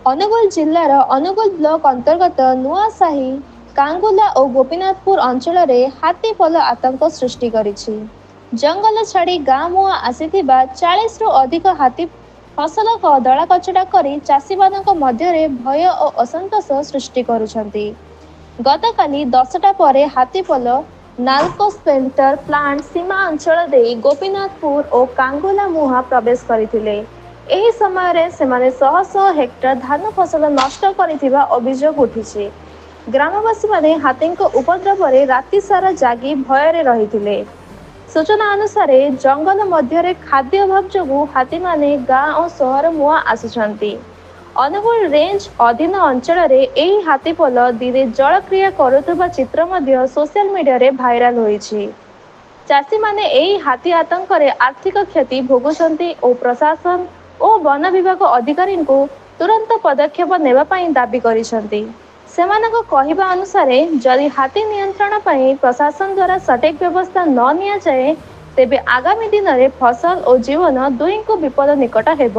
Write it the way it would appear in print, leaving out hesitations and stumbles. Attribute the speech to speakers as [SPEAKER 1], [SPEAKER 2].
[SPEAKER 1] ଅନୁଗୁଳ ଜିଲ୍ଲାର ଅନୁଗୁଳ ବ୍ଲକ ଅନ୍ତର୍ଗତ ନୂଆସାହି, କାଙ୍ଗୁଲା ଓ ଗୋପୀନାଥପୁର ଅଞ୍ଚଳରେ ହାତୀ ପଲ ଆତଙ୍କ ସୃଷ୍ଟି କରିଛି। ଜଙ୍ଗଲ ଛାଡ଼ି ଗାଁ ମୁହାଁ ଆସିଥିବା 40ରୁ ଅଧିକ ହାତୀ ଫସଲ ଦଳାକଚଡ଼ା କରି ଚାଷୀମାନଙ୍କ ମଧ୍ୟରେ ଭୟ ଓ ଅସନ୍ତୋଷ ସୃଷ୍ଟି କରୁଛନ୍ତି। ଗତକାଲି 10ଟା ପରେ ହାତୀପଲ ନାଲ୍କୋ ସେଣ୍ଟର ପ୍ଲାଣ୍ଟ ସୀମା ଅଞ୍ଚଳ ଦେଇ ଗୋପୀନାଥପୁର ଓ କାଙ୍ଗୁଲା ମୁହାଁ ପ୍ରବେଶ କରିଥିଲେ। ଏହି ସମୟରେ ସେମାନେ ଶହ ଶହ ହେକ୍ଟର ଧାନ ଫସଲ ନଷ୍ଟ କରିଥିବା ଅଭିଯୋଗ ଉଠିଛି। ଗ୍ରାମବାସୀମାନେ ହାତୀଙ୍କ ଉପଦ୍ରବରେ ରାତି ସାରା ଜାଗି ଭୟରେ ରହିଥିଲେ। ସୂଚନା ଅନୁସାରେ ଜଙ୍ଗଲ ମଧ୍ୟରେ ଖାଦ୍ୟ ଅଭାବ ଯୋଗୁଁ ହାତୀମାନେ ଗାଁ ଓ ସହର ମୁହାଁ ଆସୁଛନ୍ତି। ଅନୁଗୁଳ ରେଞ୍ଜ ଅଧୀନ ଅଞ୍ଚଳରେ ଏହି ହାତୀପଲ ଦିନେ ଜଳକ୍ରିୟା କରୁଥିବା ଚିତ୍ର ମଧ୍ୟ ସୋସିଆଲ ମିଡିଆରେ ଭାଇରାଲ ହୋଇଛି। ଚାଷୀମାନେ ଏହି ହାତୀ ଆତଙ୍କରେ ଆର୍ଥିକ କ୍ଷତି ଭୋଗୁଛନ୍ତି ଓ ପ୍ରଶାସନ ଓ ବନ ବିଭାଗ ଅଧିକାରୀଙ୍କୁ ତୁରନ୍ତ ପଦକ୍ଷେପ ନେବା ପାଇଁ ଦାବି କରିଛନ୍ତି। ସେମାନଙ୍କ କହିବା ଅନୁସାରେ ଯଦି ହାତୀ ନିୟନ୍ତ୍ରଣ ପାଇଁ ପ୍ରଶାସନ ଦ୍ୱାରା ସଠିକ ବ୍ୟବସ୍ଥା ନ ନିଆଯାଏ ତେବେ ଆଗାମୀ ଦିନରେ ଫସଲ ଓ ଜୀବନ ଦୁହିଁଙ୍କୁ ବିପଦ ନିକଟ ହେବ।